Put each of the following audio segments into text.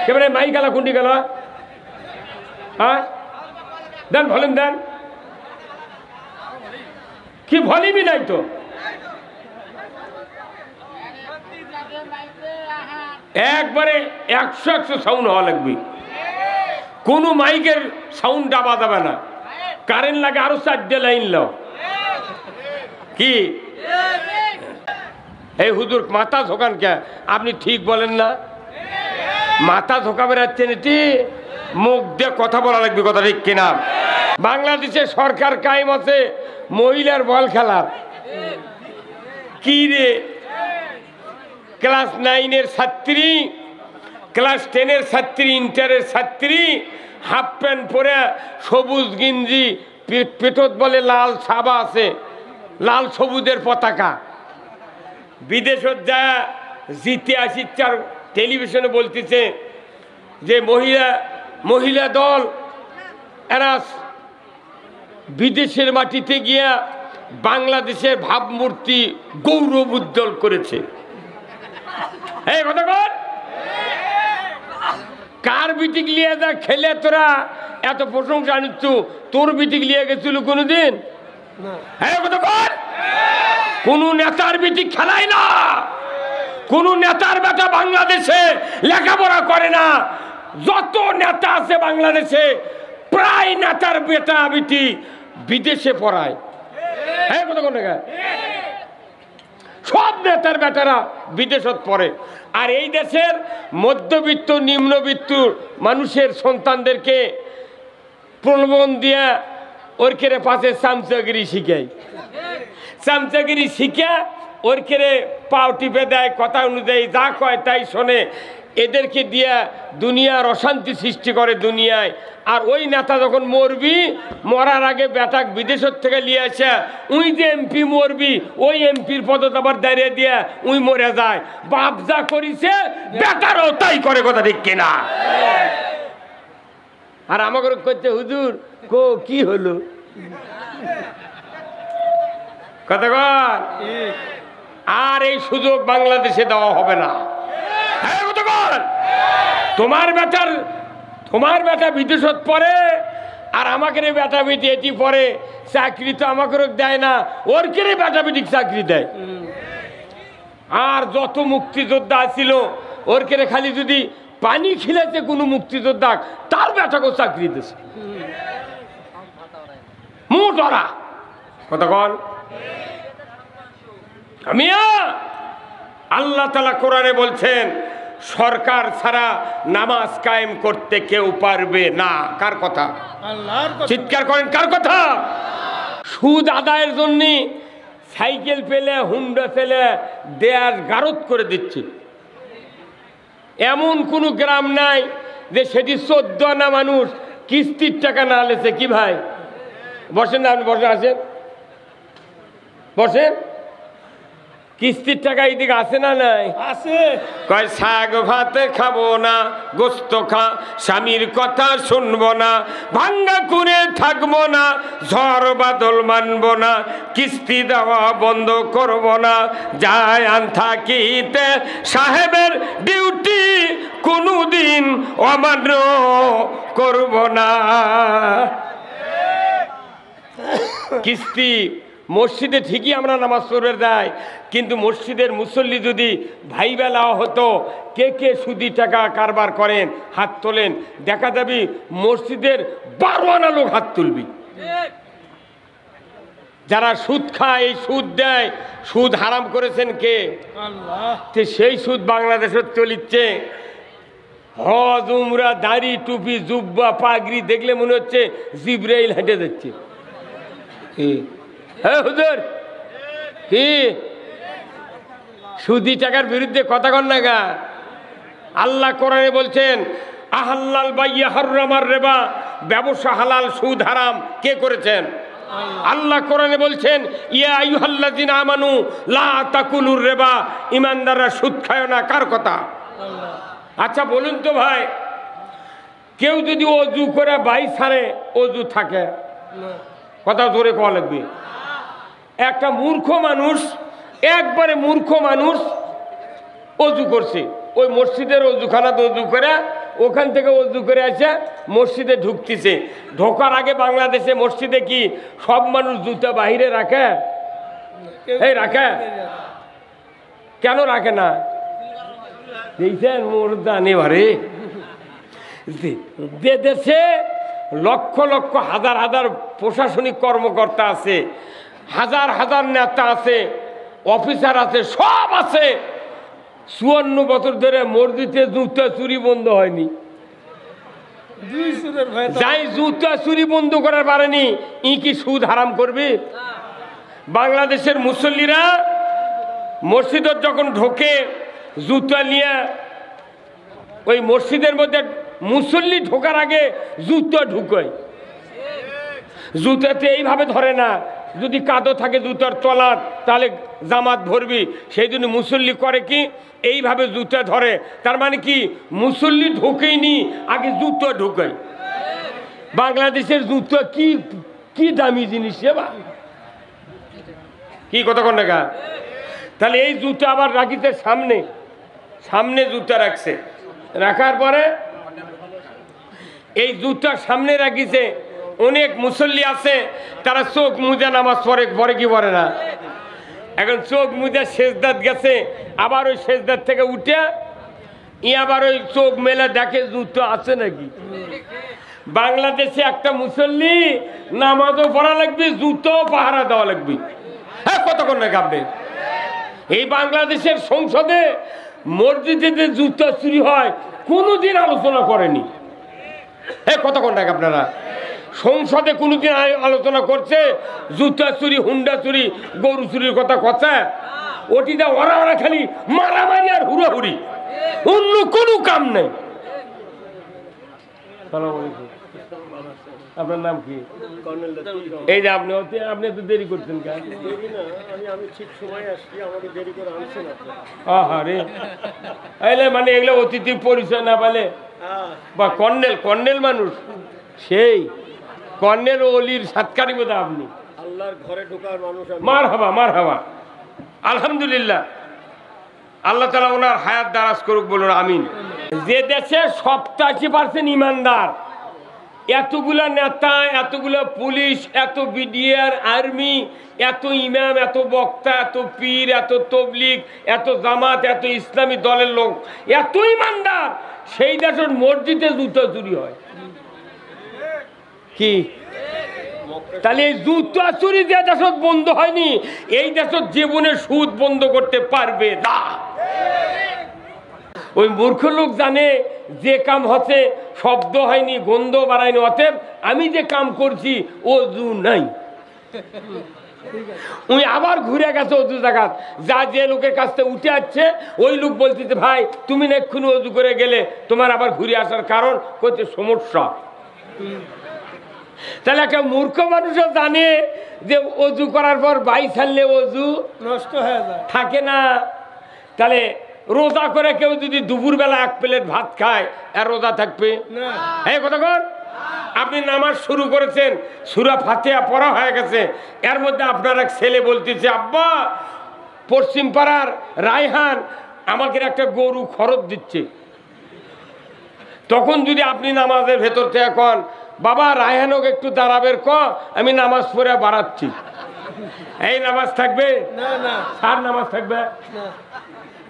কেমন মাই গেল কোনটি গেল? হ্যাঁ দেন ভলিউম দেন। কি ভলিউমই নাই তো। একবারে 100 সাউন্ড হওয়া লাগবে, কোনো মাইকের সাউন্ড ডাবা যাবে না। কারেন্ট লাগে আরো 4টে লাইন লো। কি এই হুজুর মাথা ঝোকান কে? আপনি ঠিক বলেন না, মাথা ঝোঁকাবে রাখছেন, এটি মুখ দিয়ে কথা বলা লাগবে, কথা ঠিক কিনা? বাংলাদেশে সরকার কায়েম আছে মহিলার বল খেলার। কি রে, ক্লাস 9-এর ছাত্রী, ক্লাস 10-এর ছাত্রী, ইন্টারের ছাত্রী হাফ প্যান্ট পরে সবুজ গিঞ্জি, পেটত বলে লাল সাবা আছে, লাল সবুজের পতাকা, বিদেশত যা জিতে আসিচ্ছার টেলিভিশনে বলতেছে যে মহিলা দল এরা বিদেশের মাটিতে গিয়া বাংলাদেশের ভাবমূর্তি গৌরব উজ্জ্বল করেছে। এই কথা কর, কার বিটিক লিয়ে যা খেলে তোরা এত প্রশংসা আনিচ্ছ? তোর বিটিক লিয়ে গেছিল কোনদিন? হ্যাঁ কথা কর, কোন নেতার বিটিক খেলায় না, কোন নেতার বেটা বাংলাদেশে লেখাপড়া করে না। যত নেতা আছে বাংলাদেশে প্রায় নেতার বেটা বিটি বিদেশে পড়ায়। হ্যাঁ কথা কোন জায়গায়? সব নেতার বেটারা বিদেশত পড়ে। আর এই দেশের মধ্যবিত্ত নিম্নবিত্ত মানুষের সন্তানদেরকে প্রলোভন দিয়া ওর কেড়ে পাশে চামচাগিরি শিখায়, চামচাগিরি শিখা ওর কেড়ে পাও টিপে দেয়, কথা অনুযায়ী যা কয় তাই শোনে। এদেরকে দিয়া দুনিয়ার অশান্তি সৃষ্টি করে দুনিয়ায়। আর ওই নেতা যখন মরবি, মরার আগে বেটাক বিদেশের থেকে নিয়ে আসে, উই যে এমপি মরবি ওই এমপির পদত আবার দাঁড়িয়ে দিয়া উই মরে যায়। বাপ যা করিছে বেটারও তাই করে, কথা ঠিক কিনা? আর আমাকে করছে হুজুর কো কি হলো, কথা কর। আর এই সুযোগ বাংলাদেশে দেওয়া হবে না। হ্যাঁ কথা কর, তোমার বেটা বিদেশত পড়ে আর আমাকে বেটা বেটি এটি পড়ে, চাকরি তো আমাকে দেয় না, ওর কেড়ে বেটা বেটি চাকরি দেয়। আর যত মুক্তিযোদ্ধা আছিল ওর কেড়ে খালি যদি পানি খিলেছে কোনো মুক্তিযোদ্ধা, তার বেটাকেও চাকরি দিয়েছে। মোটরা কথা কন। আমিয়া আল্লাহ তাআলা কোরআনে বলছেন সরকার ছাড়া নামাজ কায়েম করতে কেউ পারবে না। কার কথা? আল্লাহর কথা। চিৎকার করেন, কার কথা? সুদ আদায়ের জন্য সাইকেল পেলে হুন্ডা পেলে দেয়ার গারদ করে দিচ্ছে। এমন কোনো গ্রাম নাই যে সেটি 14 আনা মানুষ কিস্তির টাকা না লেছে। কি ভাই বসেন না, আপনি বসে আছেন, বসেন। কিস্তির টাকা এইদিকে আছে না নাই? আছে। কয় শাক ভাতে খাবো না, গোস্ত খা স্বামীর কথা শুনবো না, ভাঙ্গা করে থাকবো না, ঝড় বাদল মানবো না, কিস্তি দেওয়া বন্ধ করবো না, যায় আন থাকিতে সাহেবের ডিউটি কোনোদিন অমান্য করবো না। কিস্তি মসজিদে ঠিকই আমরা নামাজ পড়ে যাই, কিন্তু মসজিদের মুসল্লি যদি ভাই বেলা হতো কে কে সুদি টাকা কারবার করেন হাত তোলেন, দেখা যাবে মসজিদের 12 আনা লোক হাত তুলবি। যারা সুদ খায়, এই সুদ দেয়, সুদ হারাম করেছেন কে? আল্লাহ। সেই সুদ বাংলাদেশে চলিচ্ছে। হজ উমরা দাড়ি টুপি জুব্বা পাগড়ি দেখলে মনে হচ্ছে জিব্রাইল হেঁটে যাচ্ছে। হ্যাঁ হুজুর, কি সুদি টাকার বিরুদ্ধে কথা কন না গা? আল্লাহ কোরআনে বলছেন আহাল্লাল বাইয়া হাররামার রেবা, ব্যবসা হালাল সুদ হারাম। কে করেছেন? আল্লাহ কোরআনে বলছেন ইয়া আইয়ুহাল্লাযিনা আমানু লা তাকুলুর রিবা, ঈমানদাররা সুদ খায় না। কার কথা? আচ্ছা বলুন তো ভাই, কেউ যদি অজু করে বাই ছাড়ে অজু থাকে? কথা জোরে কওয়া লাগবে। একটা মূর্খ মানুষ, একবারে মূর্খ মানুষ অজু করছে, ওই মসজিদের অজুখানাতে অজু করে ওখান থেকে ওযু করে এসে মসজিদে ঢুকতেছে। ঢোকার আগে বাংলাদেশে মসজিদে কি সব মানুষ জুতা বাহিরে রাখে? এই রাখে? কেন রাখে না? দেখছেন মোর জানে ভারে, যে দেশে লক্ষ লক্ষ হাজার হাজার প্রশাসনিক কর্মকর্তা আছে, হাজার হাজার নেতা আছে, অফিসার আছে, সব আছে, 54 বছর ধরে মসজিদে জুতা চুরি বন্ধ হয়নি। যাই জুতা চুরি বন্ধ করার পারেনি, ই কি সুদ হারাম করবে? বাংলাদেশের মুসল্লিরা মসজিদে যখন ঢোকে জুতা নিয়ে, ওই মসজিদের মধ্যে মুসল্লি ঢোকার আগে জুতা ঢুকায়, জুতাতে এইভাবে ধরে না, যদি কাদো থাকে জুতার তলার তাহলে জামাত ভরবি, সেই জন্য মুসল্লি করে কি এইভাবে জুতা ধরে। তার মানে কি মুসল্লি ঢোকেইনি, আগে জুতা ঢুকায়। বাংলাদেশের জুতা কি কি দামি জিনিস বা কি কতক্ষণ টাকা। তাহলে এই জুতা আবার রাখিতে সামনে, সামনে জুতা রাখছে, রাখার পরে এই জুতা সামনে রাখিছে। অনেক মুসল্লি আছে তারা চোখ মুজে নামাজ পড়ে, পরে কি পড়ে না। এখন চোখ মুজে সেজদাত গেছে, আবার ওই সেজদাত থেকে উঠে আবার ওই চোখ মেলে দেখে জুতো আছে নাকি। বাংলাদেশে একটা মুসল্লি নামাজও পড়া লাগবে, জুতো পাহারা দেওয়া লাগবে। হ্যাঁ, কতক্ষণ না কাঁপবে। এই বাংলাদেশের সংসদে মসজিদে যে জুতো চুরি হয় কোনোদিন আলোচনা করেনি। হ্যাঁ, কতক্ষণ টাকা আপনারা সংসদে কোনোদিন আলোচনা করছে জুতা চুরি, হুন্ডা চুরি, গরু চুরির কথা কথা? ওটিতে ওরা ওরা খালি মারামারি আর হুড়াহুড়ি, অন্য কোনো কাম নেই। আপনার নাম কি? এই যে আপনি আপনি তো দেরি করছেন কেন? মানে এগুলো অতিথির পরিচয় না বলে বা কর্নেল, কর্নেল মানুষ, সেই কর্নেল অলির সাতকারি বোধ আপনি। আল্লাহর ঘরে ঢোকার মানুষ। মার হাবা, মার হাবা, আলহামদুলিল্লাহ। আল্লাহ তাআলা ওনার হায়াত দারাজ করুক, বলুন আমিন। যে দেশে 87% ইমানদার, এতগুলা নেতা, এতগুলা পুলিশ, এত বিডিআর, আর্মি, এত ইমাম, এত বক্তা, এত পীর, এত তবলিগ, এত জামাত, এত ইসলামী দলের লোক, এত ইমানদার, সেই দেশের মসজিদে জুতা চুরি হয় কি? তাহলে এই জুতা চুরি যে দেশত বন্ধ হয়নি, এই দেশত জীবনে সুদ বন্ধ করতে পারবে না। ওই মূর্খ লোক জানে যে কাম হচ্ছে শব্দ হয়নি, গন্ধ বাড়ায়নি, অতএব আমি যে কাম করছি অজু নাই। উনি আবার ঘুরে গেছে অজু জায়গা, যা যে লোকের কাছ থেকে উঠে আসছে ওই লোক বলতেছে, ভাই তুমি না এক্ষুনি অজু করে গেলে, তোমার আবার ঘুরে আসার কারণ করতে সমস্যা। তাহলে একটা মূর্খ মানুষও জানে যে অজু করার পর বাই ছাড়লে অজু নষ্ট হয়ে যায়, থাকে না। তাহলে রোজা করে কেউ যদি দুপুরবেলা 1 প্লেট ভাত খায়, আর রোজা থাকবে? হ্যাঁ, কতক্ষণ আপনি নামাজ শুরু করেছেন, সূরা ফাতিহা পড়া হয়ে গেছে, এর মধ্যে আপনার এক ছেলে বলতেছে, আব্বা পশ্চিম পাড়ার রায়হান আমাকে একটা গরু খরচ দিচ্ছে। তখন যদি আপনি নামাজের ভেতর থেকে কন, বাবা রায়হানক একটু দাঁড়াবের ক, আমি নামাজ পড়ে বাড়াচ্ছি, এই নামাজ থাকবে না? সার নামাজ থাকবে না।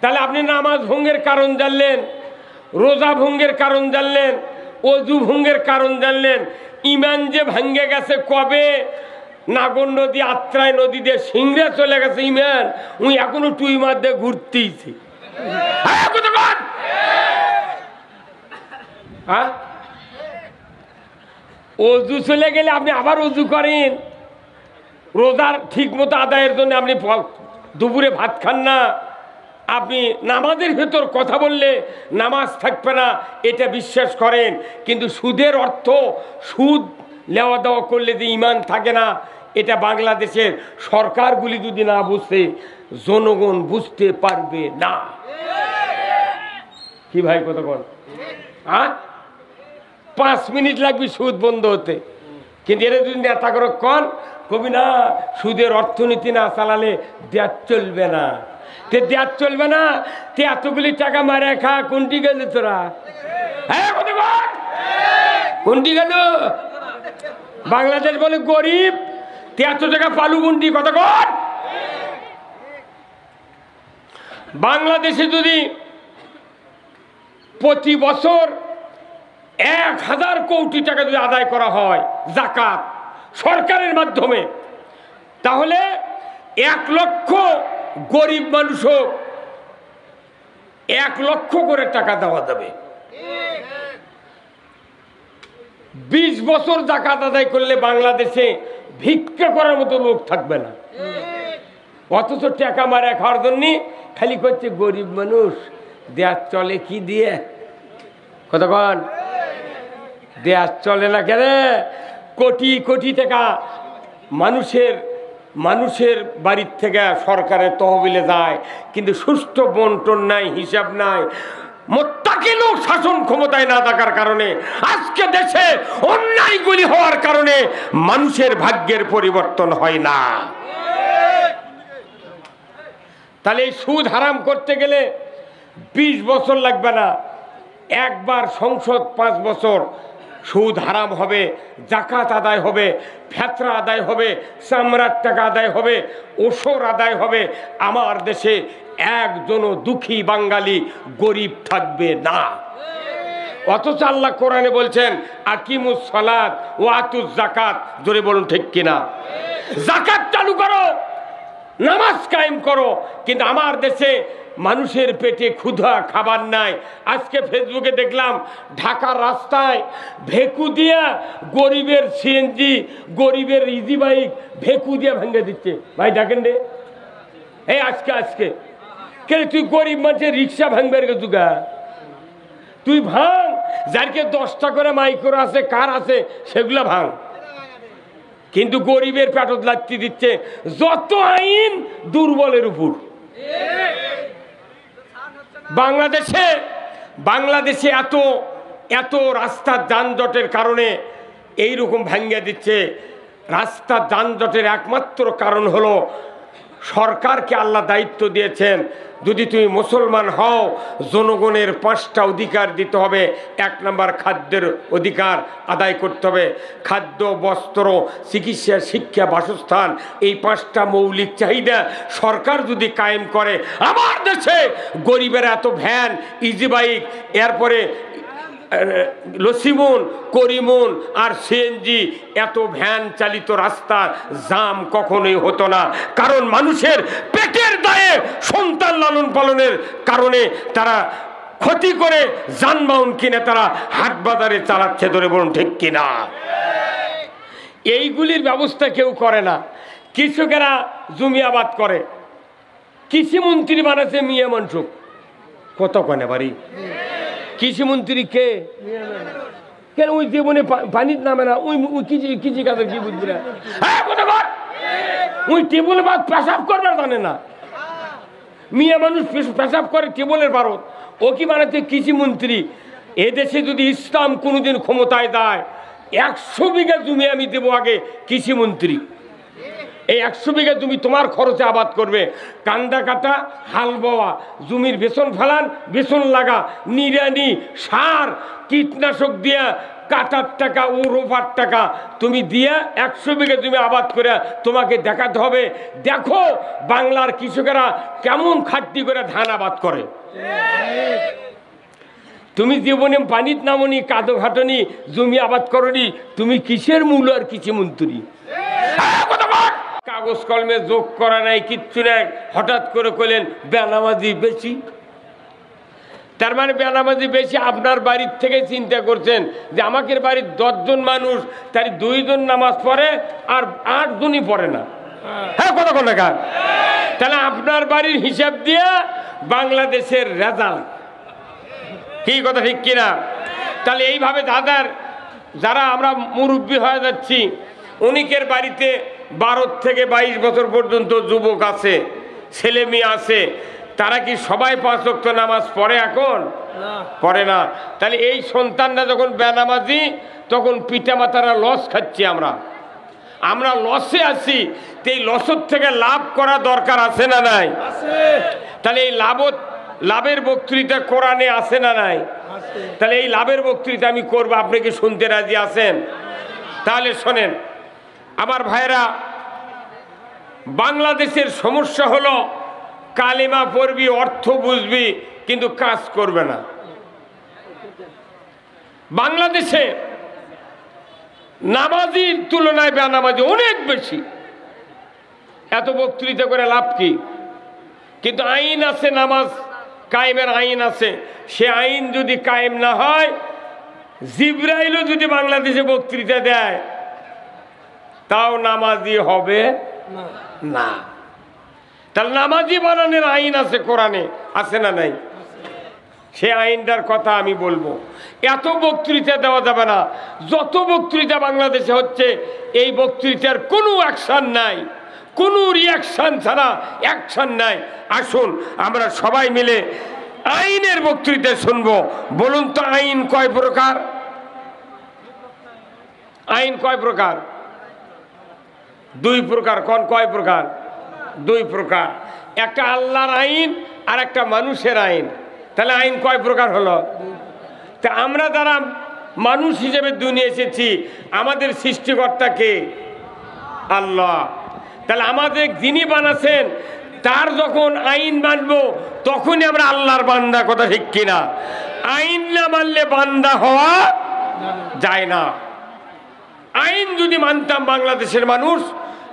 তাহলে আপনি নামাজ ভঙ্গের কারণ জানলেন, রোজা ভঙ্গের কারণ জানলেন, অজু ভঙ্গের কারণ জানলেন। ইমান যে ভাঙ্গে গেছে কবে? নাগর নদী, আত্রাই নদী দিয়ে সিংড়ে চলে গেছে ইমান, উনি এখনো টুই মাধ্যমে ঘুরতেইছে। হ্যাঁ, অজু চলে গেলে আপনি আবার অজু করেন, রোজার ঠিক মতো আদায়ের জন্য আপনি দুপুরে ভাত খান না, আপনি নামাজের ভেতর কথা বললে নামাজ থাকবে না, এটা বিশ্বাস করেন। কিন্তু সুদের অর্থ, সুদ নেওয়া দেওয়া করলে যে ইমান থাকে না, এটা বাংলাদেশের সরকারগুলি যদি না বুঝতে, জনগণ বুঝতে পারবে না। কি ভাই কতক্ষণ? হ্যাঁ, 5 মিনিট লাগবে সুদ বন্ধ হতে। কিন্তু এটা যদি নেতা করে কন, কবি না সুদের অর্থনীতি না চালালে দেশ চলবে না। তে দেশ চলবে না, তে এতগুলি টাকা মারে খা, কোনটি গেলি তোরা? হ্যাঁ কোনটি গেল? বাংলাদেশ বলে গরিব, 73 টাকা পালু গুন্ডি কতক্ষণ? বাংলাদেশে যদি প্রতি বছর 1000 কোটি টাকা যদি আদায় করা হয় যাকাত সরকারের মাধ্যমে, তাহলে 1 লক্ষ গরিব মানুষও 1 লক্ষ করে টাকা দেওয়া যাবে। 20 বছর যাকাত আদায় করলে বাংলাদেশে ভিক্ষা করার মতো লোক থাকবে না। অথচ টাকা মারা খাওয়ার জন্য খালি করছে গরিব মানুষ, দেশ চলে কি দিয়ে? কতক্ষণ দেশ চলে না কেন? কোটি কোটি টাকা মানুষের বাড়ির থেকে সরকারের তহবিলে যায়, কিন্তু সুষ্ঠু বন্টন নাই, হিসাব নাই। মোত্তাকি লোক শাসন ক্ষমতায় না থাকার কারণে আজকে দেশে অন্যায়গুলি হওয়ার কারণে মানুষের ভাগ্যের পরিবর্তন হয় না। তাহলে এই সুদ হারাম করতে গেলে 20 বছর লাগবে না, একবার সংসদ 5 বছর সুদ হারাম হবে, যাকাত আদায় হবে, ফেতরা আদায় হবে, চামড়ার টাকা আদায় হবে, ওসর আদায় হবে। আমার দেশে একজনও দুঃখী বাঙালি গরিব থাকবে না। অথচ আল্লাহ কোরআনে বলছেন আকিমুস সালাত ওয়া আতুজ যাকাত। জোরে বলুন ঠিক কিনা? যাকাত চালু করো, নামাজ কায়েম করো, কিন্তু আমার দেশে মানুষের পেটে ক্ষুধা, খাবার নাই। আজকে ফেসবুকে দেখলাম ঢাকার রাস্তায় ভেকু দিয়া গরিবের সিএনজি, গরিবের ইজি বাইক ভেকু দিয়া ভেঙে দিচ্ছে। ভাই ডাকেন রে, এই আজকে কেন তুই গরিব মানুষের রিক্সা ভাঙবে জুগা? তুই ভাঙ, যারকে 10টা করে মাইক্রো আছে, কার আছে, সেগুলা ভাঙ। কিন্তু গরিবের পেটত লাগতে দিচ্ছে যত আইন দুর্বলের উপর। বাংলাদেশে এত রাস্তার যানজটের কারণে এইরকম ভাঙ্গিয়ে দিচ্ছে। রাস্তার যানজটের একমাত্র কারণ হলো সরকারকে আল্লাহ দায়িত্ব দিয়েছেন, যদি তুমি মুসলমান হও জনগণের 5টা অধিকার দিতে হবে। 1 নম্বর খাদ্যের অধিকার আদায় করতে হবে। খাদ্য, বস্ত্র, চিকিৎসা, শিক্ষা, বাসস্থান, এই 5টা মৌলিক চাহিদা সরকার যদি কায়েম করে, আমার দেশে গরিবের এত ভ্যান, ইজি বাইক, এরপরে লসিমন, করিমন আর সিএনজি, এত ভ্যান চালিত রাস্তা জাম কখনোই হতো না। কারণ মানুষের পেটের দায়ে সন্তান লালন পালনের কারণে তারা ক্ষতি করে যানবাহন কিনে তারা হাট বাজারে চালাচ্ছে। ধরে বলুন ঠিক কিনা? এইগুলির ব্যবস্থা কেউ করে না। কৃষকেরা জমি আবাদ করে, কৃষিমন্ত্রী বানাচ্ছে মিয়া মনসুখ। কত কনে বাড়ি কৃষিমন্ত্রী কে? কেন ওই জীবনে পানির নামে না? ওই কৃষি কাজের কি বুঝবি না? ওই টেবুলে বাদ পেশাব করবার জানে না। মিয়া মানুষ পেশাব করে টেবুলের ভারত, ও কি বানাচ্ছে কৃষিমন্ত্রী? এদেশে যদি ইসলাম কোনোদিন ক্ষমতায় দেয়, 100 বিঘা জমি আমি দেবো আগে কৃষিমন্ত্রী। এই 100 বিঘা জমি তোমার খরচে আবাদ করবে। কান্দা কাটা, হাল বওয়া, জমির বেসন ফেলান, বেসন লাগা, নিড়ানি, সার, কীটনাশক দিয়া কাটার টাকা ও রোপার টাকা তুমি দিয়া 100 বিঘা জমি আবাদ করে তোমাকে দেখাতে হবে, দেখো বাংলার কৃষকেরা কেমন খাটনি করে ধান আবাদ করে। তুমি জীবনে পানির নামনি, কাদো ঘাটনি, জমি আবাদ করনি, তুমি কিসের মূল আর কৃষিমন্ত্রী? কাগজ কলমে যোগ করা নাই, কিচ্ছু নাই, হঠাৎ করে কইলেন বেনামাজি বেশি। তার মানে বেনামাজি বেশি আপনার বাড়ির থেকে চিন্তা করছেন যে আমাকে বাড়ির 10 জন মানুষ, তার 2 জন নামাজ পড়ে আর 8 জনই পড়ে না। হ্যাঁ, কতক্ষণ টাকা? তাহলে আপনার বাড়ির হিসাব দিয়ে বাংলাদেশের রেজাল্ট কি, কথা ঠিক কিনা? তাহলে এইভাবে যারা আমরা মুরব্বী হয়ে যাচ্ছি, অনেকের বাড়িতে 12 থেকে 22 বছর পর্যন্ত যুবক আছে, ছেলে মেয়ে আছে, তারা কি সবাই 5 ওয়াক্ত নামাজ পড়ে? এখন পড়ে না। তাহলে এই সন্তানরা যখন বেনামাজি, তখন পিতামাতারা লস খাচ্ছি, আমরা লসে আছি। তো এই লসের থেকে লাভ করা দরকার আছে না নাই? তাহলে এই লাভের বক্তৃতা কোরআনে আছে না নাই? তাহলে এই লাভের বক্তৃতা আমি করবো, আপনি কি শুনতে রাজি আছেন? তাহলে শোনেন আমার ভাইরা, বাংলাদেশের সমস্যা হলো কালিমা পড়বি, অর্থ বুঝবি, কিন্তু কাজ করবে না। বাংলাদেশে নামাজির তুলনায় বেনামাজি অনেক বেশি। এত বক্তৃতা করে লাভ কি? কিন্তু আইন আছে, নামাজ কায়েমের আইন আছে। সে আইন যদি কায়েম না হয়, জিবরাইলও যদি বাংলাদেশে বক্তৃতা দেয় তাও নামাজি হবে না। তাহলে নামাজি বানানোর আইন আছে, কোরআনে আছে না নাই? সে আইনটার কথা আমি বলবো। এত বক্তৃতা দেওয়া যাবে না। যত বক্তৃতা বাংলাদেশে হচ্ছে, এই বক্তৃতার কোনো অ্যাকশন নাই, কোনো রিয়াকশন ছাড়া অ্যাকশন নাই। আসুন আমরা সবাই মিলে আইনের বক্তৃতা শুনবো। বলুন তো আইন কয় প্রকার? আইন কয় প্রকার? দুই প্রকার। কোন কয় প্রকার? দুই প্রকার। একটা আল্লাহর আইন আর একটা মানুষের আইন। তাহলে আইন কয় প্রকার হলো? তা আমরা যারা মানুষ হিসেবে দুনিয়া এসেছি, আমাদের সৃষ্টিকর্তা কে? আল্লাহ। তাহলে আমাদের যিনি বানাচ্ছেন তার যখন আইন মানবো তখনই আমরা আল্লাহর বান্দা। কথা ঠিক কিনা? আইন না মানলে বান্দা হওয়া যায় না। আইন যদি মানতাম বাংলাদেশের মানুষ,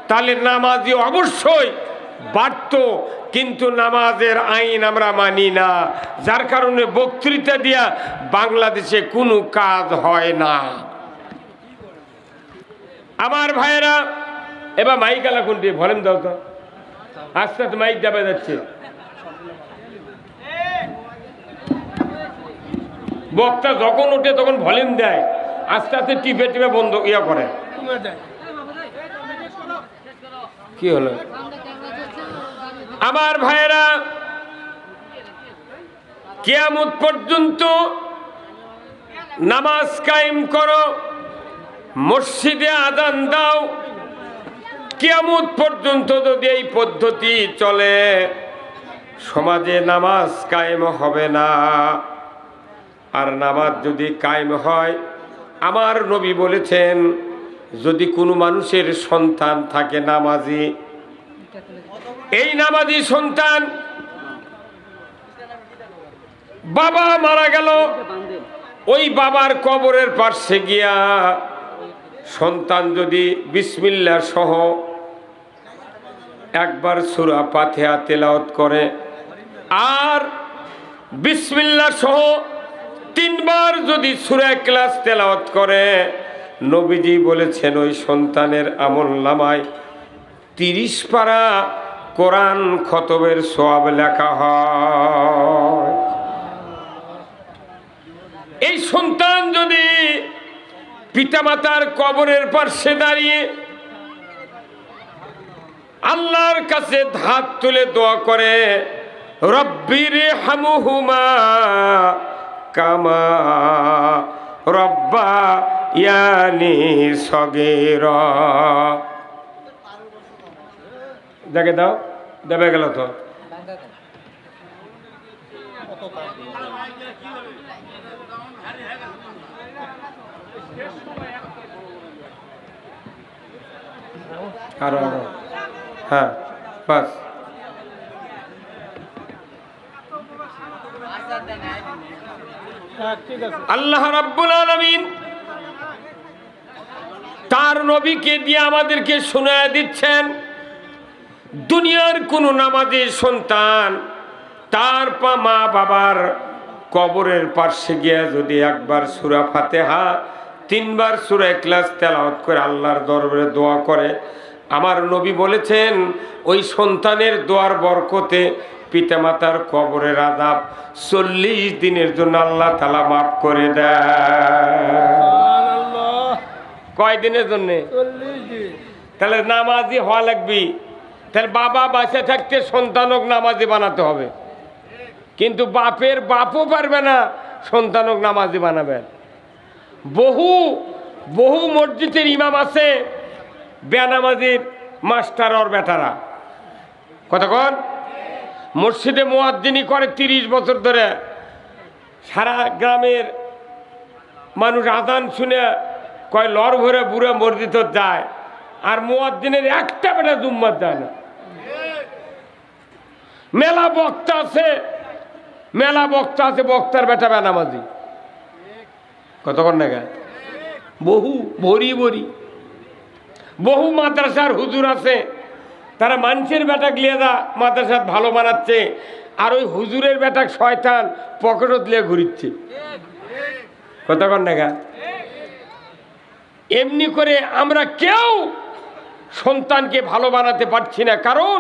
তাহলে নামাজি অবশ্যই বাড়ত, কিন্তু নামাজের আইন আমরা মানি না, যার কারণে বক্তৃতা দিয়া বাংলাদেশে কোনো কাজ হয় না। আমার ভাইয়েরা, এবার মাইক আলা কোনটি ভলিউম দাও তো, আস্তে আস্তে মাইক দাবা যাচ্ছে। বক্তা যখন ওঠে তখন ভলিউম দেয়, আস্তে আস্তে টিপে টিপে বন্ধ ইয়া করে। কি হলো? আমার ভাইয়েরা, কিয়ামত পর্যন্ত নামাজ কায়েম করো, মসজিদে আযান দাও। কিয়ামত পর্যন্ত যদি এই পদ্ধতি চলে, সমাজে নামাজ কায়েম হবে না। আর নামাজ যদি কায়েম হয়, আমার নবী বলেছেন, যদি কোনো মানুষের সন্তান থাকে নামাজি, এই নামাজি সন্তান বাবা মারা গেল, ওই বাবার কবরের পাশে গিয়া সন্তান যদি বিসমিল্লাহ সহ একবার সূরা ফাতিহা তেলাওয়াত করে আর বিসমিল্লাহ সহ 3 বার যদি সূরা ইখলাস তেলাওয়াত করে, নবীজি বলেছেন ওই সন্তানের আমলনামায় 30 পারা কোরআন খতমের সওয়াব লেখা হয়। এই সন্তান যদি পিতামাতার কবরের পাশে দাঁড়িয়ে আল্লাহর কাছে হাত তুলে দোয়া করে, রব্বির হামহুমা কামা রব্বায়ানি সগীরা। দেখে দাও, দেবে গেল তো। আরো আরো, হ্যাঁ বাস। আল্লাহ রাব্বুল আলামিন তার নবীকে দিয়ে আমাদেরকে শোনায় দিচ্ছেন, দুনিয়ার কোন নামাজি সন্তান তার মা বাবার কবরের পাশে গিয়ে যদি একবার সূরা ফাতিহা 3 বার সূরা ইখলাস তেলাওয়াত করে আল্লাহর দরবারে দোয়া করে, আমার নবী বলেছেন ওই সন্তানের দোয়ার বরকতে পিতামাতার কবরের আযাব 40 দিনের জন্য আল্লাহ তাআলা মাফ করে দেয়। কয় দিনের জন্য? 40 দিন। তাহলে নামাজি হওয়া লাগবে। তাহলে বাবা বাঁচে থাকতে সন্তানক নামাজি বানাতে হবে, কিন্তু বাপের বাপও পারবে না সন্তানক নামাজি বানাবেন। বহু বহু মসজিদের ইমাম আছে বেনামাজির মাস্টার ওর বেটারা। কতক্ষণ মসজিদে মুয়াজ্জিনি করে 30 বছর ধরে, সারা গ্রামের মানুষ আজান শুনে কয় লর ভরে বুড়ে মসজিদ যায়, আর মুয়াজ্জিনের একটা বেটা জুম্মাত যায় না। মেলা বক্তা আছে, বক্তার বেটা বেনামাজি। কতক্ষণ না গায় বহু বহু মাদ্রাসার হুজুর আছে, তারা মানুষের বেটা গলিয়ে দা মাদ্রাসা ভালো বানাচ্ছে, আর ওই হুজুরের বেটা শয়তান পকেটত লিয়ে ঘুরিচ্ছে। কতক্ষণ না গা এমনি করে আমরা কেউ সন্তানকে ভালো বানাতে পারছি না, কারণ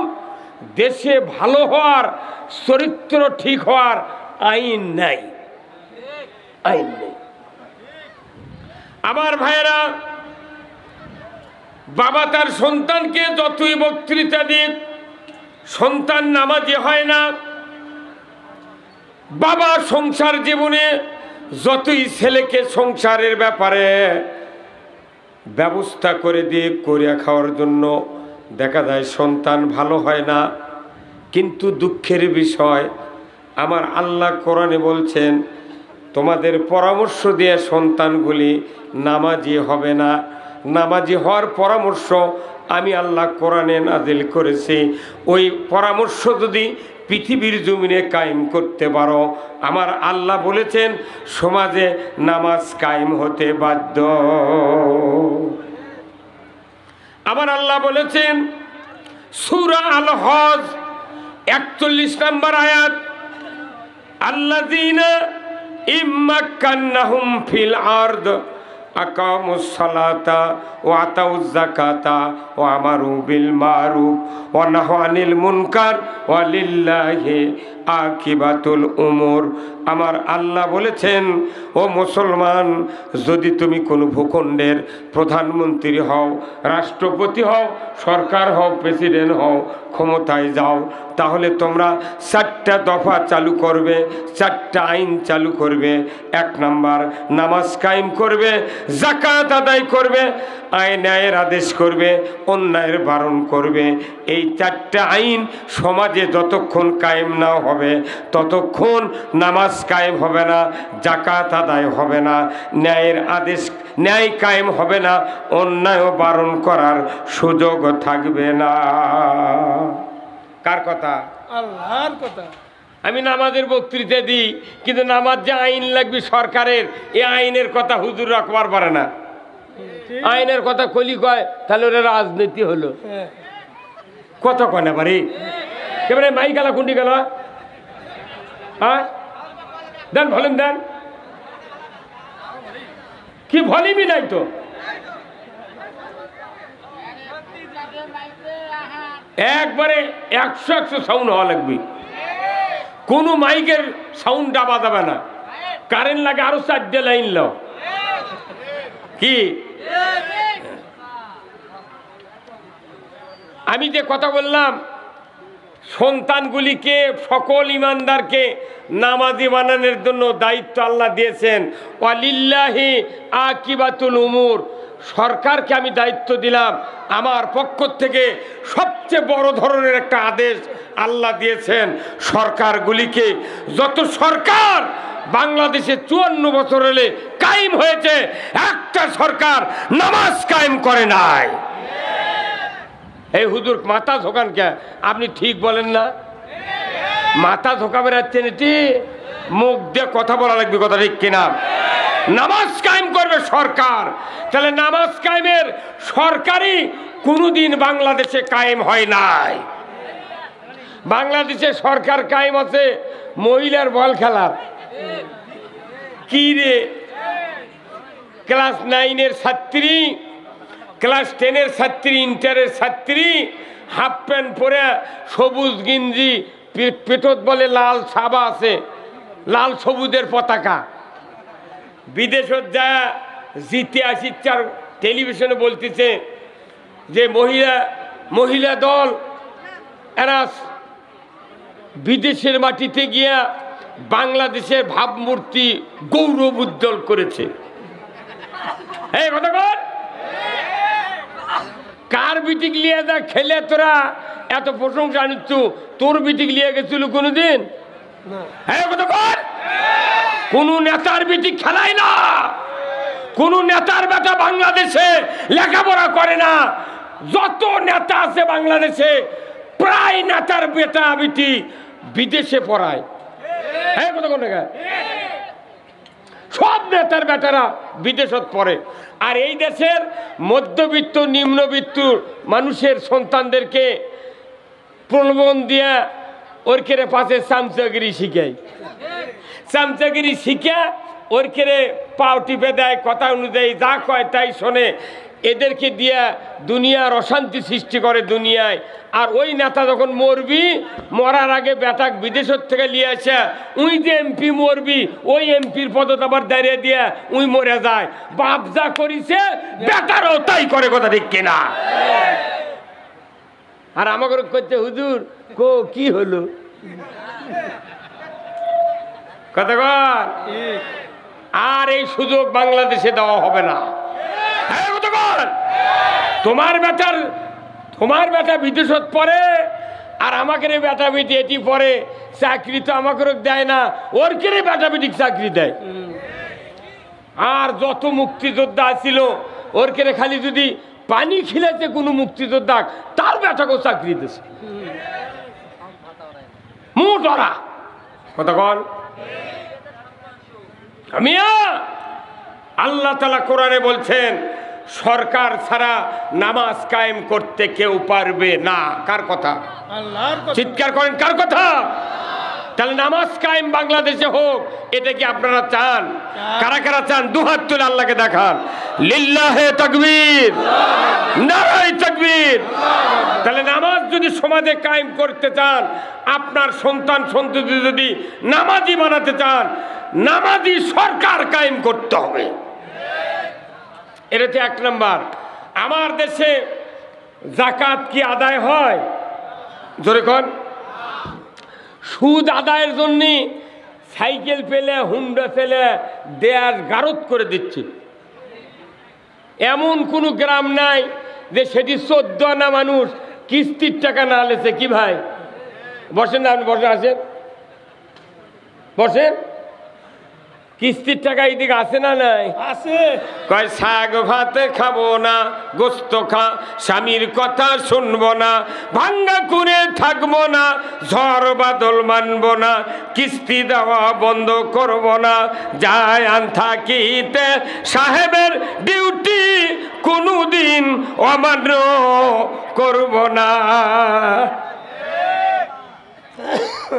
দেশে ভালো হওয়ার, চরিত্র ঠিক হওয়ার আইন নাই। আমার ভাইয়েরা, বাবা তার সন্তানকে যতই বক্তৃতা দিক, সন্তান নামাজি হয় না। বাবা সংসার জীবনে যতই ছেলেকে সংসারের ব্যাপারে ব্যবস্থা করে দিয়ে করিয়া খাওয়ার জন্য, দেখা যায় সন্তান ভালো হয় না। কিন্তু দুঃখের বিষয়, আমার আল্লাহ কোরআনে বলছেন, তোমাদের পরামর্শ দিয়ে সন্তানগুলি নামাজি হবে না। নামাজি হওয়ার পরামর্শ আমি আল্লাহ কোরআনে নাজিল করেছি। ওই পরামর্শ যদি পৃথিবীর জমিনে কায়েম করতে পারো, আমার আল্লাহ বলেছেন সমাজে নামাজ কায়েম হতে বাধ্য। আমার আল্লাহ বলেছেন সূরা আল হজ ৪১ নম্বর আয়াত, আল্লাযীনা ইম্মাক্কান্নাহুম ফিল আরদ আকামুস সালাতা ওয়া আতাউজ যাকাতা ওয়া আমারু বিল মারুফ ওয়া নাহাউ আনিল মুনকার ওয়া লিল্লাহি আকিবাতুল উমুর। আমার আল্লাহ বলেছেন, ও মুসলমান, যদি তুমি কোনো ভূখণ্ডের প্রধানমন্ত্রী হও, রাষ্ট্রপতি হও, সরকার হও, প্রেসিডেন্ট হও, ক্ষমতায় যাও, তাহলে তোমরা ৪টা দফা চালু করবে, ৪টা আইন চালু করবে। ১ নাম্বার, নামাজ কায়েম করবে, যাকাত আদায় করবে, ন্যায়ের আদেশ করবে, অন্যায়ের বারণ করবে। এই ৪টা আইন সমাজে যতক্ষণ কায়েম না হবে ততক্ষণ নামাজ কায়েম হবে না, যাকাত আদায় হবে না, ন্যায় কায়েম হবে না, অন্যায় বারণ করার সুযোগ থাকবে না। কার কথা? আল্লাহর কথা। আমি নামাজের বক্তৃতা দিই, কিন্তু নামাজ যে আইন লাগবে সরকারের, এই আইনের কথা হুজুর রাখবার পারে না। আইনের কথা কলি কয়, তাহলে ওরা রাজনীতি হলো। কত কয় না পারি, এবারে মাই গেল কুন্ডি গেল। হ্যাঁ দেন ভলিউম দেন, কি ভলিউমই নাই তো। একবারে ১০০ সাউন্ড হওয়া লাগবে, কোনো মাইকের সাউন্ড ডাবা যাবে না। কারেন্ট লাগে আরো ৪টে লাইন লাও। কি আমি যে কথা বললাম, সন্তানগুলিকে, সকল ইমানদারকে নামাজি বানানোর জন্য দায়িত্ব আল্লাহ দিয়েছেন। ওয়ালিল্লাহি আকিবাতুল উমুর, সরকারকে আমি দায়িত্ব দিলাম। আমার পক্ষ থেকে সবচেয়ে বড় ধরনের একটা আদেশ আল্লাহ দিয়েছেন, সরকারগুলিকে, যত সরকার বাংলাদেশে ৫৪ বছর হলে কায়েম হয়েছে, একটা সরকার নামাজ কায়েম করে নাই। এই হুজুর মাথা ঝোকান কে? আপনি ঠিক বলেন না, মাথা ঝোকাবে রাখছেন, এটি মুখ দিয়ে কথা বলা লাগবে, কথা ঠিক কিনা? নামাজ কায়েম করবে সরকার। তাহলে নামাজ কায়েমের সরকারই কোনোদিন বাংলাদেশে কায়েম হয় নাই। বাংলাদেশে সরকার কায়েম আছে মহিলার বল খেলার। কি রে, ক্লাস 9-এর ছাত্রী, ক্লাস 10-এর ছাত্রী, ইন্টারের ছাত্রী, হাফ প্যান্ট পরে, সবুজ গিঞ্জি, পেটত বলে লাল সাবা আছে, লাল সবুজের পতাকা, বিদেশত যা জিতে আসিচ্ছে। আর টেলিভিশনে বলতেছে যে মহিলা দল এরা বিদেশের মাটিতে গিয়া বাংলাদেশের ভাবমূর্তি গৌরব উজ্জ্বল করেছে। এই কথা বল, কার বিটিক লিয়ে যা খেলে তোরা এত প্রশংসা আনিচ্ছু? তোর বিটিক লিয়ে গেছিল কোনোদিন? হ্যাঁ কথা বল। কোন নেতার বিটি খেলায় না, কোন নেতার বেটা বাংলাদেশে লেখাপড়া করে না। যত নেতা আছে বাংলাদেশে প্রায় নেতার বেটা বিটি বিদেশে পড়ায়। হ্যাঁ, কত কোন টাকা সব নেতার বেটারা বিদেশত পড়ে। আর এই দেশের মধ্যবিত্ত নিম্নবিত্ত মানুষের সন্তানদেরকে প্রলোভন দিয়া ওর কেড়ে পাশে চামচাগিরি শিখায়, চামচাগিরি শিখা ওর কেড়ে পাও টিপে দেয়, কথা অনুযায়ী যা কয় তাই শোনে। এদেরকে দিয়া দুনিয়ার অশান্তি সৃষ্টি করে দুনিয়ায়। আর ওই নেতা যখন মরবি, মরার আগে বেটাক বিদেশের থেকে নিয়ে আসে, উই যে এমপি মরবি ওই এমপির পদত আবার দাঁড়িয়ে দিয়া উই মরে যায়। বাপ যা করিছে বেটারও তাই করে, কথা ঠিক কিনা? আর আমাকে করছে হুজুর কো কি হলো, কথা কর। আর এই সুযোগ বাংলাদেশে দেওয়া হবে না। তোমার বেটা বিদেশত পড়ে আর আমাকে বেটা বেটি এটি পড়ে, চাকরি তো আমাকে দেয় না, ওর কেড়ে বেটা বেটি চাকরি দেয়। আর যত মুক্তিযোদ্ধা ছিল ওর কেড়ে খালি যদি পানি খিলেছে কোনো মুক্তিযোদ্ধা, তার বেটাকেও চাকরি দিয়েছে। মুটরা কথা কন। আমিয়া আল্লাহ তাআলা কোরআনে বলছেন সরকার ছাড়া নামাজ কায়েম করতে কেউ পারবে না। কার কথা? আল্লাহর কথা। চিৎকার করেন, কার কথা? তাহলে নামাজ কায়েম বাংলাদেশে হোক, এটা কি আপনারা চান? কারা কারা চান দুহাত তুলে আল্লাহকে দেখান। লিল্লাহে তাকবীর, নারায়ে তাকবীর। তাহলে নামাজ যদি সমাজে কায়েম করতে চান, আপনার সন্তান সন্ততি যদি নামাজি বানাতে চান, নামাজি সরকার কায়েম করতে হবে। এটা তো এক নম্বর। আমার দেশে যাকাত কি আদায় হয়? জোরে কোন। সুদ আদায়ের জন্য সাইকেল পেলে হুন্ডা পেলে দেয়ার গারদ করে দিচ্ছে। এমন কোনো গ্রাম নাই যে সেটি 14 আনা মানুষ কিস্তির টাকা না লেছে। কি ভাই বসেন না, আপনি বসে আসেন, বসেন। কিস্তির টাকা এইদিকে আছে না নাই? আছে। কয় শাক ভাত খাবো না, গোস্ত খা স্বামীর কথা শুনবো না, ভাঙ্গা করে থাকবো না, ঝড় বাদল মানবো না, কিস্তি দেওয়া বন্ধ করবো না, যায় আন থাকিতে সাহেবের ডিউটি কোনোদিন অমান্য করবো না।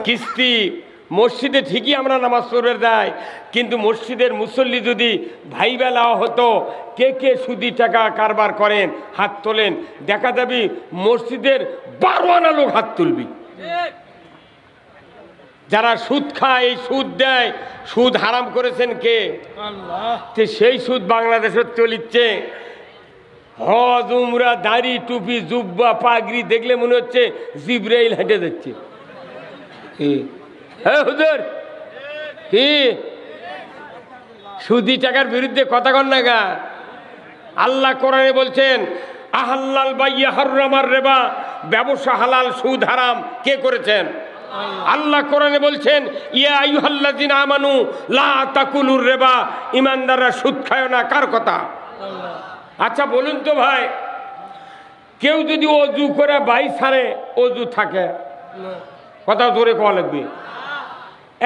কিস্তি মসজিদে ঠিকই আমরা নামাজ পড়বে যাই, কিন্তু মসজিদের মুসল্লি যদি ভাইবেলা হতো কে কে সুদি টাকা কারবার করেন হাত তোলেন, দেখা যাবে মসজিদের 12 আনা লোক হাত তুলবি। যারা সুদ খায়, এই সুদ দেয়, সুদ হারাম করেছেন কে? আল্লাহ। সেই সুদ বাংলাদেশে চলিচ্ছে। হজ উমরা দাড়ি টুপি জুব্বা পাগড়ি দেখলে মনে হচ্ছে জিবরাইল হেঁটে যাচ্ছে। হ্যাঁ হুজুর, কি সুদি টাকার বিরুদ্ধে কথা কন না গা? আল্লাহ কোরআনে বলছেন আহাল্লাল বাইয়া হাররামার রিবা, ব্যবসা হালাল সুদ হারাম কে করেছেন? আল্লাহ কোরআনে বলছেন ইয়া আইয়ুহাল্লাযিনা আমানু লা তাকুলুর রিবা, ইমানদাররা সুদ খায় না। কার কথা? আচ্ছা বলুন তো ভাই, কেউ যদি অজু করে বাই ছাড়ে অজু থাকে? কথা জোরে কওয়া লাগবে।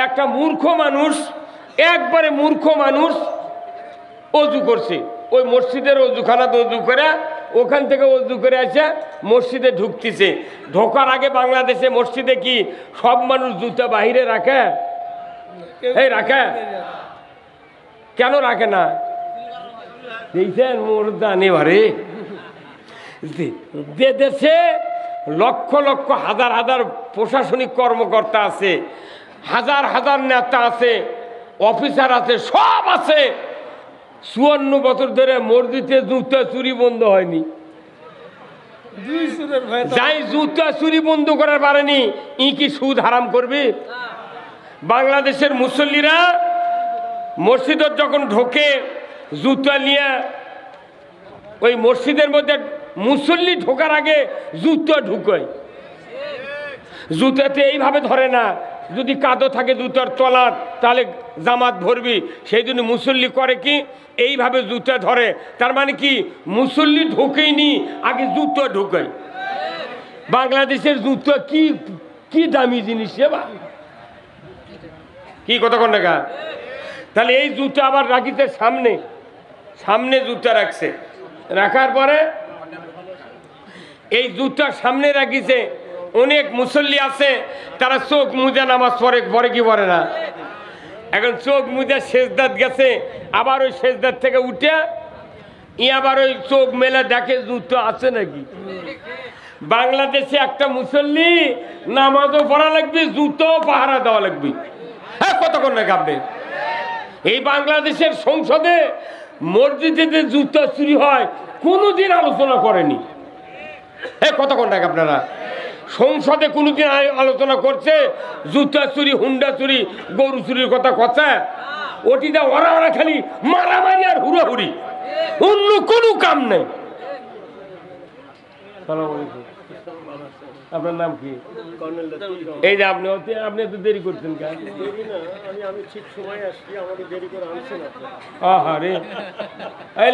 একটা মূর্খ মানুষ, একবারে মূর্খ মানুষ অজু করছে, ওই মসজিদের অজুখানাতে অজু করে, ওখান থেকে অজু করে আসে মসজিদে ঢুকতেছে। ঢোকার আগে বাংলাদেশে মসজিদে কি সব মানুষ জুতা বাহিরে রাখে? এই রাখে? কেন রাখে না? দেখছেন মোরদানি ভারে দেশে লক্ষ লক্ষ হাজার হাজার প্রশাসনিক কর্মকর্তা আছে, হাজার হাজার নেতা আছে, অফিসার আছে, সব আছে। 54 বছর ধরে মসজিদে জুতা চুরি বন্ধ হয়নি। যাই জুতা চুরি বন্ধ করার পারেনি, ই কি সুদ হারাম করবে? বাংলাদেশের মুসল্লিরা মসজিদে যখন ঢোকে জুতা নিয়ে, ওই মসজিদের মধ্যে মুসল্লি ঢোকার আগে জুতা ঢুকায়। জুতাতে এইভাবে ধরে না, যদি কাদো থাকে জুতার তলার তাহলে জামাত ভরবি, সেই জন্য মুসল্লি করে কি এইভাবে জুতা ধরে, তার মানে কি মুসল্লি ঢোকেইনি, আগে জুতো ঢোকাই। বাংলাদেশের জুতো কি কি দামি জিনিস বা কি কথা কোন টাকা। তাহলে এই জুতো আবার রাখিতে সামনে, সামনে জুতা রাখছে, রাখার পরে এই জুতার সামনে রাখিছে। অনেক মুসল্লি আছে তারা চোখ মুজে নামাজ পড়ে, পড়ে কি পড়ে না। এখন চোখ মুজে সেজদাত গেছে, আবার ওই সেজদাত থেকে উঠে আবার ওই চোখ মেলে দেখে জুতো আছে নাকি। বাংলাদেশে একটা মুসল্লি নামাজও পড়া লাগবে, জুতো পাহারা দেওয়া লাগবে। হ্যাঁ কতক্ষণ না কাঁপবে। এই বাংলাদেশের সংসদে মসজিদে যে জুতো চুরি হয় কোনোদিন আলোচনা করেনি। হ্যাঁ কতক্ষণ টাকা আপনারা সংসদে কোনোদিন আলোচনা করছে জুতা চুরি, হুন্ডা চুরি, গরু চুরির কথা কথা? ওটিতে ওরা ওরা খালি মারামারি আর হুড়াহুড়ি, অন্য কোনো কাম নেই। আপনার নাম কি? এই যে আপনি আপনি তো দেরি করছেন কেন?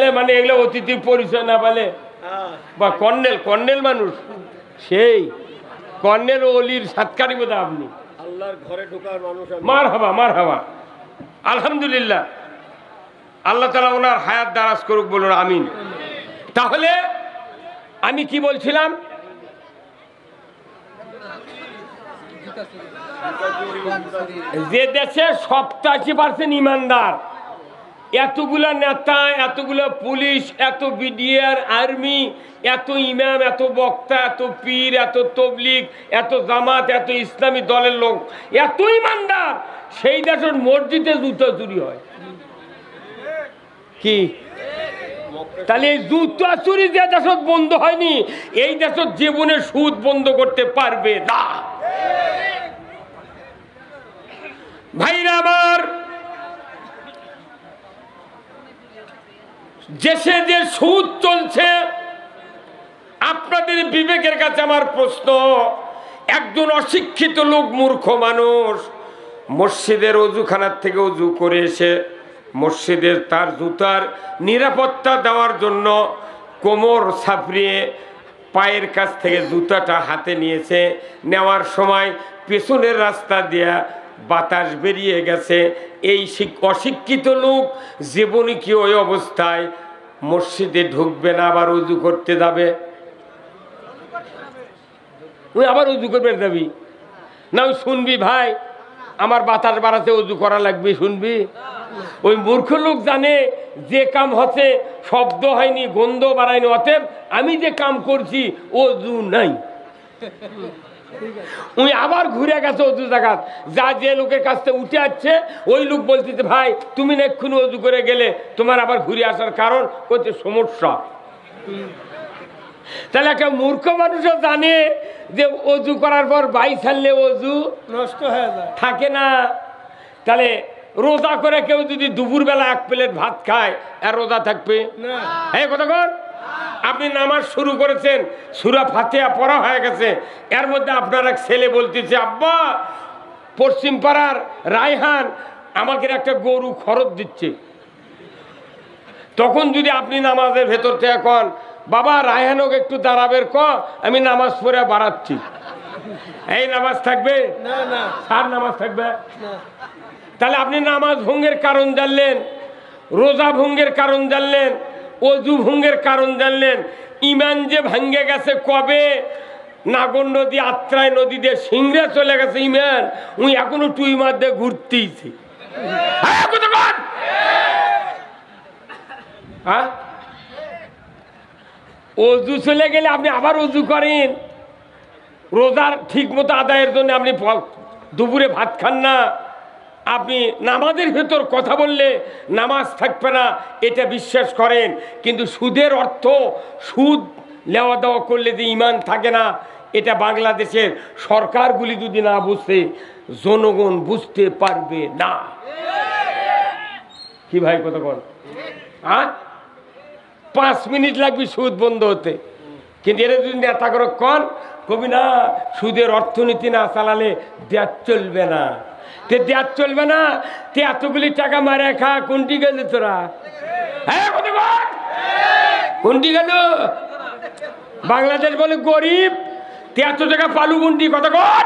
রে মানে এগুলো অতিথির পরিচয় না বলে বা কর্নেল, কর্নেল মানুষ সেই কর্নেল অলির সাতকারি বোধ আপনি। আল্লাহর ঘরে ঢোকার মানুষ। মার হাবা, মার হাবা। আলহামদুলিল্লাহ, আল্লাহ তাআলা ওনার হায়াত দারাজ করুক, বলুন আমিন। তাহলে আমি কি বলছিলাম, যে দেশে 87% ইমানদার, এতগুলা নেতা, এতগুলা পুলিশ, এত বিডিআর, আর্মি, এত ইমাম, এত বক্তা, এত পীর, এত তবলিগ, এত জামাত, এত ইসলামী দলের লোক, এত ইমানদার, সেই দেশের মসজিদে জুতো চুরি হয় কি? তাহলে এই জুতো চুরি যে দেশত বন্ধ হয়নি, এই দেশের জীবনে সুদ বন্ধ করতে পারবে না। ভাইরা আমার, দেশে যে সুদ চলছে, আপনাদের বিবেকের কাছে আমার প্রশ্ন, একজন অশিক্ষিত লোক, মূর্খ মানুষ, মসজিদের অজুখানার থেকে অজু করে এসে মসজিদের তার জুতার নিরাপত্তা দেওয়ার জন্য কোমর ছাপড়িয়ে পায়ের কাছ থেকে জুতাটা হাতে নিয়েছে, নেওয়ার সময় পেছনের রাস্তা দিয়া বাতাস বেরিয়ে গেছে। এই অশিক্ষিত লোক জীবনে কি ওই অবস্থায় মসজিদে ঢুকবে না, আবার উজু করতে যাবে? ওই আবার উজু করবে যাবি না? ওই শুনবি ভাই আমার বাতাস বাড়াতে উজু করা লাগবে, শুনবি? ওই মূর্খ লোক জানে যে কাম হচ্ছে শব্দ হয়নি, গন্ধ বাড়ায়নি, অতএব আমি যে কাম করছি অজু নাই। ওই আবার ঘুরে গেছে অজু জায়গা, যা যে লোকের কাছ থেকে উঠে আসছে ওই লোক বলতেছে ভাই তুমি না এক্ষুনি অজু করে গেলে, তোমার আবার ঘুরে আসার কারণ হচ্ছে সমস্যা। তাহলে একটা মূর্খ মানুষও জানে যে অজু করার পর বাই ছাড়লে অজু নষ্ট হয়ে যায়, থাকে না। তাহলে রোজা করে কেউ যদি দুপুরবেলা এক প্লেট ভাত খায়, আর রোজা থাকবে? হ্যাঁ কথা কর। আপনি নামাজ শুরু করেছেন, সূরা ফাতিহা পড়া হয়ে গেছে, এর মধ্যে আপনার এক ছেলে বলতেছে আব্বা পশ্চিম পাড়ার রায়হান আমাকে একটা গরু খরচ দিচ্ছে। তখন যদি আপনি নামাজের ভেতর থেকে কন বাবা রায়হানক একটু দাঁড়াবের ক, আমি নামাজ পড়ে বাড়াচ্ছি, এই নামাজ থাকবে না? না সার নামাজ থাকবে না। তাহলে আপনি নামাজ ভঙ্গের কারণ জানলেন, রোজা ভঙ্গের কারণ জানলেন, অজু ভঙ্গের কারণ জানলেন, ইমান যে ভাঙ্গে গেছে কবে? নাগর নদী, আত্রাই নদী দিয়ে সিংড়ে চলে গেছে ইমান, উনি এখনো টুই মাধ্যমে ঘুরতেইছে। হ্যাঁ অজু চলে গেলে আপনি আবার অজু করেন, রোজার ঠিক মতো আদায়ের জন্য আপনি দুপুরে ভাত খান না, আপনি নামাজের ভেতর কথা বললে নামাজ থাকবে না, এটা বিশ্বাস করেন। কিন্তু সুদের অর্থ, সুদ নেওয়া দেওয়া করলে যে ইমান থাকে না, এটা বাংলাদেশের সরকারগুলি যদি না বুঝে জনগণ বুঝতে পারবে না। কি ভাই কথা বল? হ্যাঁ 5 মিনিট লাগবে সুদ বন্ধ হতে, কিন্তু এরা যদি নেতা করে কন কবি না সুদের অর্থনীতি না চালালে দেশ চলবে না। তে দেয়ার চলবে না, তে এতগুলি টাকা মারে খা, কোনটি গেল তোরা? হ্যাঁ কোনটি গেল? বাংলাদেশ বলে গরিব, তে এত টাকা পালু কোনটি? কত কর?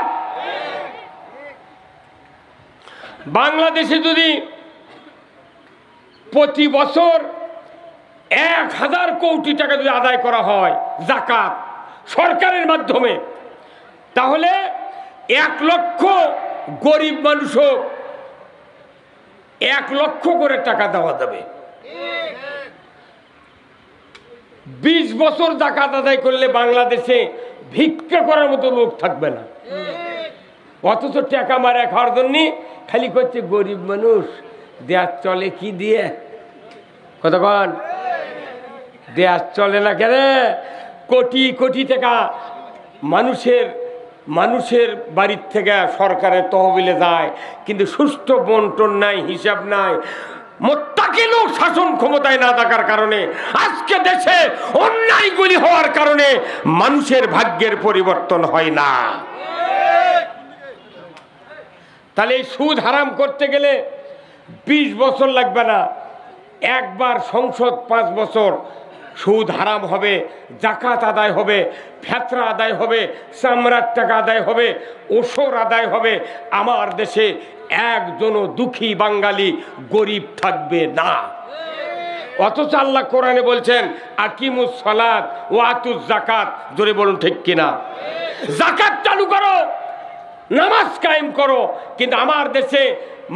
বাংলাদেশে যদি প্রতি বছর 1000 কোটি টাকা যদি আদায় করা হয় যাকাত সরকারের মাধ্যমে, তাহলে 1 লক্ষ গরিব মানুষও 1 লক্ষ করে টাকা দেওয়া যাবে। 20 বছর যাকাত আদায় করলে বাংলাদেশে ভিক্ষা করার মতো লোক থাকবে না। অথচ টাকা মারা খাওয়ার জন্য খালি করছে গরিব মানুষ, দেয়ার চলে কি দিয়ে? কতক্ষণ দেয়ার চলে না কেন? কোটি কোটি টাকা মানুষের বাড়ির থেকে সরকারের তহবিলে যায়, কিন্তু সুষ্ঠু বন্টন নাই, হিসাব নাই। মোত্তাকি লোক শাসন ক্ষমতায় না থাকার কারণে আজকে দেশে অন্যায়গুলি হওয়ার কারণে মানুষের ভাগ্যের পরিবর্তন হয় না। তাহলে এই সুদ হারাম করতে গেলে 20 বছর লাগবে না, একবার সংসদ 5 বছর সুদ হারাম হবে, যাকাত আদায় হবে, ফেতরা আদায় হবে, চামড়ার টাকা আদায় হবে, ওসর আদায় হবে। আমার দেশে একজনও দুঃখী বাঙালি গরিব থাকবে না। অথচ আল্লাহ কোরআনে বলছেন আকিমুস সালাত ওয়া আতুজ যাকাত। জোরে বলুন ঠিক কিনা? যাকাত চালু করো, নামাজ কায়েম করো, কিন্তু আমার দেশে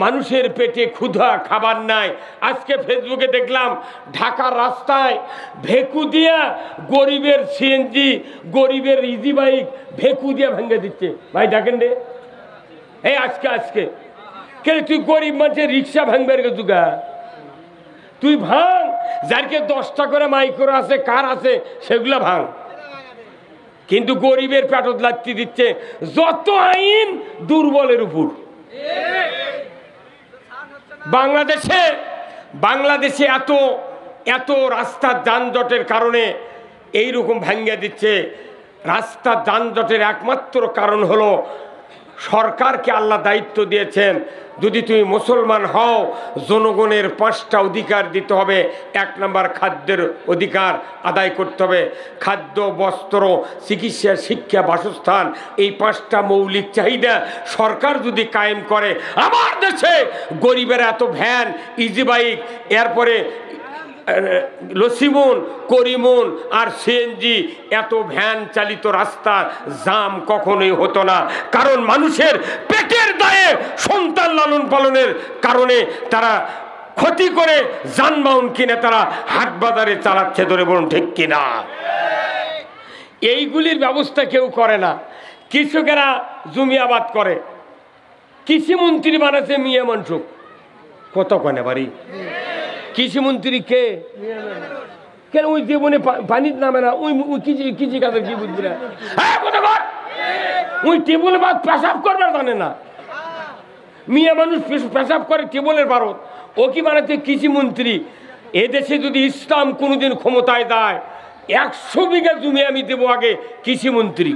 মানুষের পেটে ক্ষুধা, খাবার নাই। আজকে ফেসবুকে দেখলাম ঢাকার রাস্তায় ভেকু দিয়া গরিবের সিএনজি, গরিবের ইজি বাইক ভেকু দিয়া ভেঙে দিচ্ছে। ভাই ডাকেন রে, এই আজকে কে তুই গরিব মানুষের রিক্সা ভাঙবে জুগা? তুই ভাঙ, যারকে 10টা করে মাইক্রো আছে, কার আছে, সেগুলা ভাঙ। কিন্তু গরিবের পেটত লাগতে দিচ্ছে যত আইন দুর্বলের উপর। বাংলাদেশে এত রাস্তার যানজটের কারণে এইরকম ভাঙ্গিয়ে দিচ্ছে। রাস্তার যানজটের একমাত্র কারণ হলো সরকারকে আল্লাহ দায়িত্ব দিয়েছেন, যদি তুমি মুসলমান হও জনগণের 5টা অধিকার দিতে হবে। 1 নম্বর খাদ্যের অধিকার আদায় করতে হবে। খাদ্য, বস্ত্র, চিকিৎসা, শিক্ষা, বাসস্থান, এই 5টা মৌলিক চাহিদা সরকার যদি কায়েম করে, আমার দেশে গরিবের এত ভ্যান, ইজি বাইক, এরপরে লসিমন, করিমন আর সিএনজি, এত ভ্যান চালিত রাস্তা জাম কখনোই হতো না। কারণ মানুষের পেটের দায়ে সন্তান লালন পালনের কারণে তারা ক্ষতি করে যানবাহন কিনে তারা হাট বাজারে চালাচ্ছে। ধরে বলুন ঠিক কিনা? এইগুলির ব্যবস্থা কেউ করে না। কৃষকেরা জমি আবাদ করে, কৃষিমন্ত্রী বানাচ্ছে মিয়া মনসুখ। কত কনে বাড়ি কৃষিমন্ত্রী কে? কেন ওই জীবনে পানির নামে না? ওই কৃষি কাজের কি বুঝবি না? ওই টেবুলে বাদ পেশাব করবার জানে না। মিয়া মানুষ পেশাব করে টেবুলের ভারত, ও কি বানাচ্ছে কৃষিমন্ত্রী? এদেশে যদি ইসলাম কোনোদিন ক্ষমতায় যায়, 100 বিঘা জমি আমি দেবো আগে কৃষিমন্ত্রী।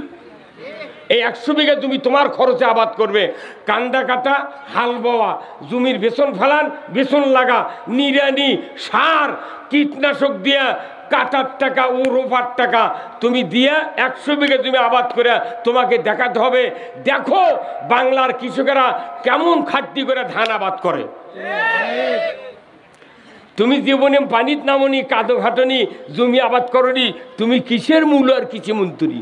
এই 100 বিঘা জমি তোমার খরচে আবাদ করবে। কান্দা কাটা, হাল বওয়া, জমির বেসন ফেলান, বেসন লাগা, নিড়ানি, সার, কীটনাশক দিয়া কাটার টাকা ও রোপার টাকা তুমি দিয়া 100 বিঘা জমি আবাদ করে তোমাকে দেখাতে হবে, দেখো বাংলার কৃষকেরা কেমন খাটনি করে ধান আবাদ করে। তুমি জীবনে পানির নামনি, কাদো ঘাটনি, জমি আবাদ করনি, তুমি কিসের মূল আর কৃষিমন্ত্রী?